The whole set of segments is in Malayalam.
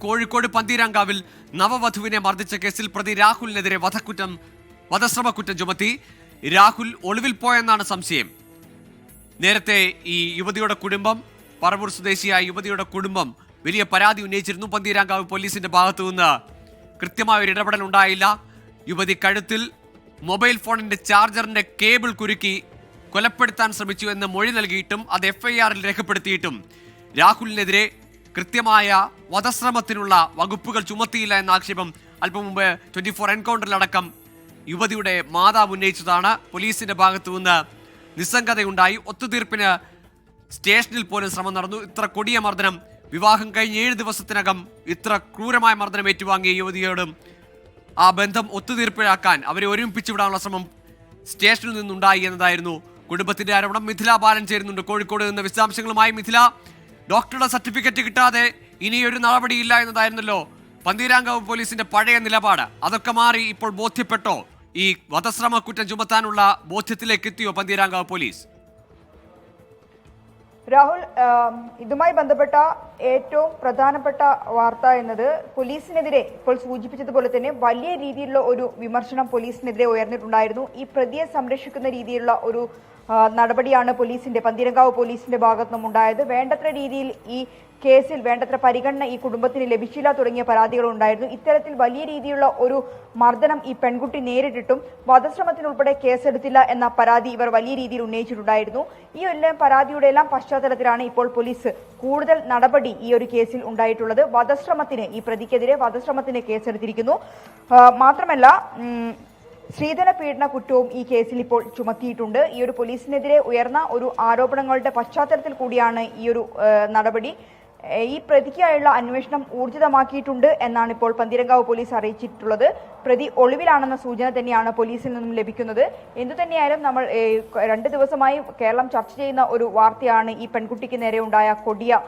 കോഴിക്കോട് പന്തീരാങ്കാവിൽ നവവധുവിനെ മർദ്ദിച്ച കേസിൽ പ്രതി രാഹുലിനെതിരെ വധശ്രമക്കുറ്റം ചുമത്തി. രാഹുൽ ഒളിവിൽ പോയെന്നാണ് സംശയം. നേരത്തെ ഈ യുവതിയുടെ കുടുംബം, പറവൂർ സ്വദേശിയായ യുവതിയുടെ കുടുംബം വലിയ പരാതി ഉന്നയിച്ചിരുന്നു. പന്തീരാങ്കാവ് പോലീസിന്റെ ഭാഗത്തു നിന്ന് കൃത്യമായ ഒരു ഇടപെടൽ ഉണ്ടായില്ല. യുവതി കഴുത്തിൽ മൊബൈൽ ഫോണിന്റെ ചാർജറിന്റെ കേബിൾ കുരുക്കി കൊലപ്പെടുത്താൻ ശ്രമിച്ചു എന്ന് മൊഴി നൽകിയിട്ടും അത് FIR-ൽ രേഖപ്പെടുത്തിയിട്ടും രാഹുലിനെതിരെ കൃത്യമായ വധശ്രമത്തിനുള്ള വകുപ്പുകൾ ചുമത്തിയില്ല എന്ന ആക്ഷേപം അല്പം മുമ്പ് 24 എൻകൗണ്ടറിലടക്കം യുവതിയുടെ മാതാവ് ഉന്നയിച്ചതാണ്. പോലീസിന്റെ ഭാഗത്തു നിന്ന് നിസ്സംഗതയുണ്ടായി. ഒത്തുതീർപ്പിന് സ്റ്റേഷനിൽ പോലും ശ്രമം നടന്നു. ഇത്ര കൊടിയ മർദ്ദനം, വിവാഹം കഴിഞ്ഞ് 7 ദിവസത്തിനകം ഇത്ര ക്രൂരമായ മർദ്ദനം ഏറ്റുവാങ്ങിയ യുവതിയോടും ആ ബന്ധം ഒത്തുതീർപ്പിലാക്കാൻ അവരെ ഒരുമിപ്പിച്ചു വിടാനുള്ള ശ്രമം സ്റ്റേഷനിൽ നിന്നുണ്ടായി എന്നതായിരുന്നു കുടുംബത്തിന്റെ ആരോപണം. മിഥില ബാലൻ ചേരുന്നുണ്ട് കോഴിക്കോട് നിന്ന് വിശദാംശങ്ങളുമായി. മിഥില, ഡോക്ടറുടെ സർട്ടിഫിക്കറ്റ് കിട്ടാതെ ഇനിയൊരു നടപടിയില്ല എന്നതായിരുന്നല്ലോ പന്തീരാങ്കാവ് പോലീസിന്റെ പഴയ നിലപാട്. അതൊക്കെ മാറി ഇപ്പോൾ ബോധ്യപ്പെട്ടോ? ഈ വധശ്രമ കുറ്റം ചുമത്താനുള്ള ബോധ്യത്തിലേക്ക് എത്തിയോ പന്തീരാങ്കാവ് പോലീസ്? രാഹുൽ, ഇതുമായി ബന്ധപ്പെട്ട ഏറ്റവും പ്രധാനപ്പെട്ട വാർത്ത എന്നത് പോലീസിനെതിരെ ഇപ്പോൾ സൂചിപ്പിച്ചതുപോലെ തന്നെ വലിയ രീതിയിലുള്ള ഒരു വിമർശനം പോലീസിനെതിരെ ഉയർന്നിട്ടുണ്ടായിരുന്നു. ഈ പ്രതിയെ സംരക്ഷിക്കുന്ന രീതിയിലുള്ള ഒരു നടപടിയാണ് പന്തീരാങ്കാവ് പോലീസിന്റെ ഭാഗത്തുനിന്നും ഉണ്ടായത്. വേണ്ടത്ര രീതിയിൽ ഈ കേസിൽ വേണ്ടത്ര പരിഗണന ഈ കുടുംബത്തിന് ലഭിച്ചില്ല തുടങ്ങിയ പരാതികൾ ഉണ്ടായിരുന്നു. ഇത്തരത്തിൽ വലിയ രീതിയിലുള്ള ഒരു മർദ്ദനം ഈ പെൺകുട്ടി നേരിട്ടിട്ടും വധശ്രമത്തിനുൾപ്പെടെ കേസെടുത്തില്ല എന്ന പരാതി ഇവർ വലിയ രീതിയിൽ ഉന്നയിച്ചിട്ടുണ്ടായിരുന്നു. ഈ എല്ലാ പരാതിയുടെ എല്ലാം പശ്ചാത്തലത്തിലാണ് ഇപ്പോൾ പോലീസ് കൂടുതൽ നടപടി ഈ ഒരു കേസിൽ ഉണ്ടായിട്ടുള്ളത്. ഈ പ്രതിക്കെതിരെ വധശ്രമത്തിന് കേസെടുത്തിരിക്കുന്നു. മാത്രമല്ല സ്ത്രീധന പീഡന കുറ്റവും ഈ കേസിൽ ഇപ്പോൾ ചുമത്തിയിട്ടുണ്ട്. ഈ ഒരു പോലീസിനെതിരെ ഉയർന്ന ഒരു ആരോപണങ്ങളുടെ പശ്ചാത്തലത്തിൽ കൂടിയാണ് ഈ ഒരു നടപടി. ഈ പ്രതിക്കായുള്ള അന്വേഷണം ഊർജിതമാക്കിയിട്ടുണ്ട് എന്നാണ് ഇപ്പോൾ പന്തീരാങ്കാവ് പോലീസ് അറിയിച്ചിട്ടുള്ളത്. പ്രതി ഒളിവിലാണെന്ന സൂചന തന്നെയാണ് പോലീസിൽ നിന്നും ലഭിക്കുന്നത്. എന്തുതന്നെയായാലും നമ്മൾ 2 ദിവസമായി കേരളം ചർച്ച ചെയ്യുന്ന ഒരു വാർത്തയാണ് ഈ പെൺകുട്ടിക്ക് നേരെ ഉണ്ടായ കൊടിയ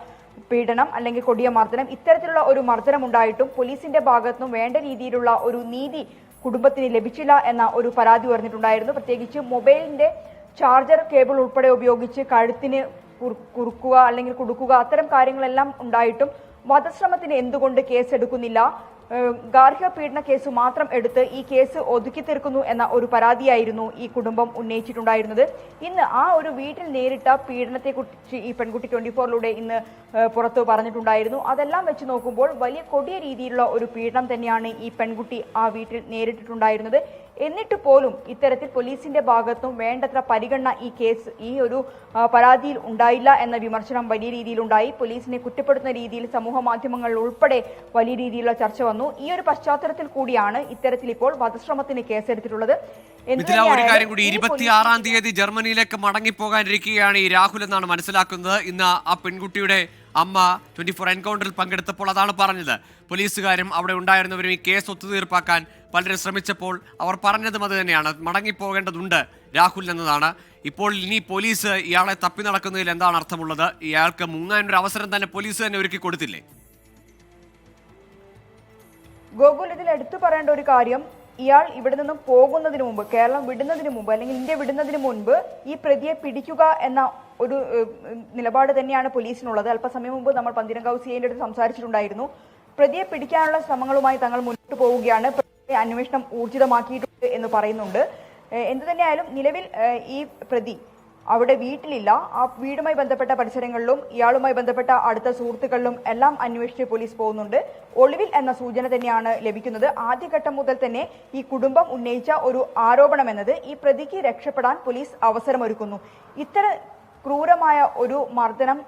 പീഡനം അല്ലെങ്കിൽ കൊടിയ മർദ്ദനം. ഇത്തരത്തിലുള്ള ഒരു മർദ്ദനം ഉണ്ടായിട്ടും പോലീസിന്റെ ഭാഗത്തുനിന്നും വേണ്ട രീതിയിലുള്ള ഒരു നീതി കുടുംബത്തിന് ലഭിച്ചില്ല എന്ന ഒരു പരാതി ഉയർന്നിട്ടുണ്ടായിരുന്നു. പ്രത്യേകിച്ച് മൊബൈലിന്റെ ചാർജർ കേബിൾ ഉൾപ്പെടെ ഉപയോഗിച്ച് കഴുത്തിന് കുറുക്കുക അല്ലെങ്കിൽ കുടുക്കുക, അത്തരം കാര്യങ്ങളെല്ലാം ഉണ്ടായിട്ടും വധശ്രമത്തിന് എന്തുകൊണ്ട് കേസെടുക്കുന്നില്ല? ഗാർഹിക പീഡന കേസ് മാത്രം എടുത്ത് ഈ കേസ് ഒതുക്കി തീർക്കുന്നു എന്ന ഒരു പരാതിയായിരുന്നു ഈ കുടുംബം ഉന്നയിച്ചിട്ടുണ്ടായിരുന്നത്. ഇന്ന് ആ ഒരു വീട്ടിൽ നേരിട്ട പീഡനത്തെക്കുറിച്ച് ഈ പെൺകുട്ടി 24-ലൂടെ ഇന്ന് പുറത്തു പറഞ്ഞിട്ടുണ്ടായിരുന്നു. അതെല്ലാം വെച്ച് നോക്കുമ്പോൾ വലിയ കൊടിയ രീതിയിലുള്ള ഒരു പീഡനം തന്നെയാണ് ഈ പെൺകുട്ടി ആ വീട്ടിൽ നേരിട്ടിട്ടുണ്ടായിരുന്നത്. എന്നിട്ട് പോലും ഇത്തരത്തിൽ പോലീസിന്റെ ഭാഗത്തും വേണ്ടത്ര പരിഗണന ഈ ഒരു പരാതിയിൽ ഉണ്ടായില്ല എന്ന വിമർശനം വലിയ രീതിയിലുണ്ടായി. പോലീസിനെ കുറ്റപ്പെടുത്തുന്ന രീതിയിൽ സമൂഹ മാധ്യമങ്ങളിൽ ഉൾപ്പെടെ വലിയ രീതിയിലുള്ള ചർച്ച വന്നു. ഈ ഒരു പശ്ചാത്തലത്തിൽ കൂടിയാണ് ഇത്തരത്തിൽ ഇപ്പോൾ വധശ്രമത്തിന് കേസെടുത്തിട്ടുള്ളത്. ഒരു കാര്യം കൂടി, 26-ാം തീയതി ജർമ്മനിയിലേക്ക് മടങ്ങിപ്പോകാനിരിക്കുകയാണ് ഈ രാഹുൽ എന്നാണ് മനസ്സിലാക്കുന്നത്. ഇന്ന് ആ പെൺകുട്ടിയുടെ അമ്മ 24 എൻകൗണ്ടറിൽ പങ്കെടുത്തപ്പോൾ അതാണ് പറഞ്ഞത്. പോലീസുകാരും അവിടെ ഉണ്ടായിരുന്നവരും ഈ കേസ് ഒത്തുതീർപ്പാക്കാൻ പലരും ശ്രമിച്ചപ്പോൾ അവർ പറഞ്ഞതും അത് തന്നെയാണ്, മടങ്ങിപ്പോകേണ്ടതുണ്ട് രാഹുൽ എന്നതാണ്. ഇപ്പോൾ ഇനി പോലീസ് ഇയാളെ തപ്പി നടക്കുന്നതിൽ എന്താണ് അർത്ഥമുള്ളത്? ഇയാൾക്ക് മുങ്ങാനൊരു അവസരം തന്നെ പോലീസ് തന്നെ ഒരുക്കി കൊടുത്തില്ലേ? ഗോകുൽ, ഇതിൽ എടുത്തു പറയേണ്ട ഒരു കാര്യം, ഇയാൾ ഇവിടെ നിന്നും പോകുന്നതിന് മുമ്പ്, കേരളം വിടുന്നതിന് മുമ്പ് അല്ലെങ്കിൽ ഇന്ത്യ വിടുന്നതിന് മുൻപ് ഈ പ്രതിയെ പിടിക്കുക എന്ന ഒരു നിലപാട് തന്നെയാണ് പോലീസിനുള്ളത്. അല്പസമയം മുമ്പ് നമ്മൾ പന്തീരാങ്കാവ് CIന്റെ അടുത്ത് സംസാരിച്ചിട്ടുണ്ടായിരുന്നു. പ്രതിയെ പിടിക്കാനുള്ള ശ്രമങ്ങളുമായി തങ്ങൾ മുന്നോട്ട് പോവുകയാണ്, അന്വേഷണം ഊർജിതമാക്കിയിട്ടുണ്ട് എന്ന് പറയുന്നുണ്ട്. എന്തുതന്നെയായാലും നിലവിൽ ഈ പ്രതി അവിടെ വീട്ടിലില്ല. ആ വീടുമായി ബന്ധപ്പെട്ട പരിസരങ്ങളിലും ഇയാളുമായി ബന്ധപ്പെട്ട അടുത്ത സുഹൃത്തുക്കളിലും എല്ലാം അന്വേഷിച്ച് പോലീസ് പോകുന്നുണ്ട്. ഒളിവിൽ എന്ന സൂചന തന്നെയാണ് ലഭിക്കുന്നത്. ആദ്യഘട്ടം മുതൽ തന്നെ ഈ കുടുംബം ഉന്നയിച്ച ഒരു ആരോപണം എന്നത് ഈ പ്രതിക്ക് രക്ഷപ്പെടാൻ പോലീസ് അവസരമൊരുക്കുന്നു. ഇത്തരം ക്രൂരമായ ഒരു മർദ്ദനം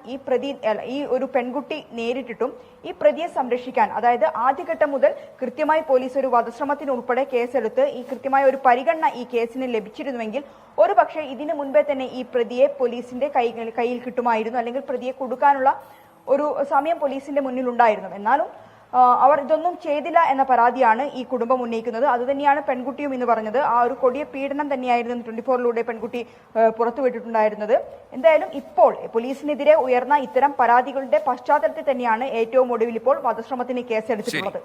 ഈ ഒരു പെൺകുട്ടി നേരിട്ടിട്ടും ഈ പ്രതിയെ സംരക്ഷിക്കാൻ, അതായത് ആദ്യഘട്ടം മുതൽ കൃത്യമായി പോലീസ് ഒരു വധശ്രമത്തിന് ഉൾപ്പെടെ കേസെടുത്ത് ഈ കൃത്യമായ ഒരു പരിഗണന ഈ കേസിന് ലഭിച്ചിരുന്നുവെങ്കിൽ ഒരു പക്ഷേ ഇതിനു മുൻപേ തന്നെ ഈ പ്രതിയെ പോലീസിന്റെ കയ്യിൽ കിട്ടുമായിരുന്നു, അല്ലെങ്കിൽ പ്രതിയെ കൊടുക്കാനുള്ള ഒരു സമയം പോലീസിന്റെ മുന്നിൽ ഉണ്ടായിരുന്നു. എന്നാലും അവർ ഇതൊന്നും ചെയ്തില്ല എന്ന പരാതിയാണ് ഈ കുടുംബം ഉന്നയിക്കുന്നത്. അതുതന്നെയാണ് പെൺകുട്ടിയും ഇന്ന് പറഞ്ഞത്. ആ ഒരു കൊടിയ പീഡനം തന്നെയായിരുന്നു 24-ലൂടെ പെൺകുട്ടി പുറത്തുവിട്ടിട്ടുണ്ടായിരുന്നത്. എന്തായാലും ഇപ്പോൾ പോലീസിനെതിരെ ഉയർന്ന ഇത്തരം പരാതികളുടെ പശ്ചാത്തലത്തിൽ തന്നെയാണ് ഏറ്റവും ഒടുവിൽ ഇപ്പോൾ വധശ്രമത്തിന് കേസെടുത്തിട്ടുള്ളത്.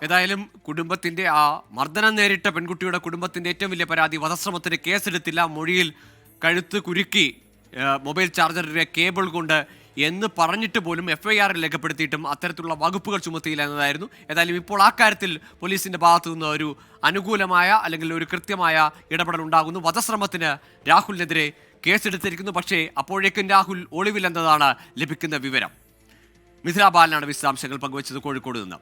ഏതായാലും കുടുംബത്തിന്റെ ആ മർദ്ദനം നേരിട്ട പെൺകുട്ടിയുടെ കുടുംബത്തിന്റെ ഏറ്റവും വലിയ പരാതി വധശ്രമത്തിന് കേസെടുത്തില്ല, മൊഴിയിൽ കഴുത്ത് കുരുക്കി മൊബൈൽ ചാർജറിന്റെ കേബിൾ കൊണ്ട് എന്ന് പറഞ്ഞിട്ട് പോലും FIR രേഖപ്പെടുത്തിയിട്ടും അത്തരത്തിലുള്ള വകുപ്പുകൾ ചുമത്തിയില്ല എന്നതായിരുന്നു. ഏതായാലും ഇപ്പോൾ ആ കാര്യത്തിൽ പോലീസിന്റെ ഭാഗത്തു നിന്ന് ഒരു അനുകൂലമായ അല്ലെങ്കിൽ ഒരു കൃത്യമായ ഇടപെടൽ ഉണ്ടാകുന്നു. വധശ്രമത്തിന് രാഹുലിനെതിരെ കേസെടുത്തിരിക്കുന്നു. പക്ഷേ അപ്പോഴേക്കും രാഹുൽ ഒളിവിലെന്നതാണ് ലഭിക്കുന്ന വിവരം. മിഥില ബാലനാണ് വിശദാംശങ്ങൾ പങ്കുവച്ചത് കോഴിക്കോട് നിന്ന്.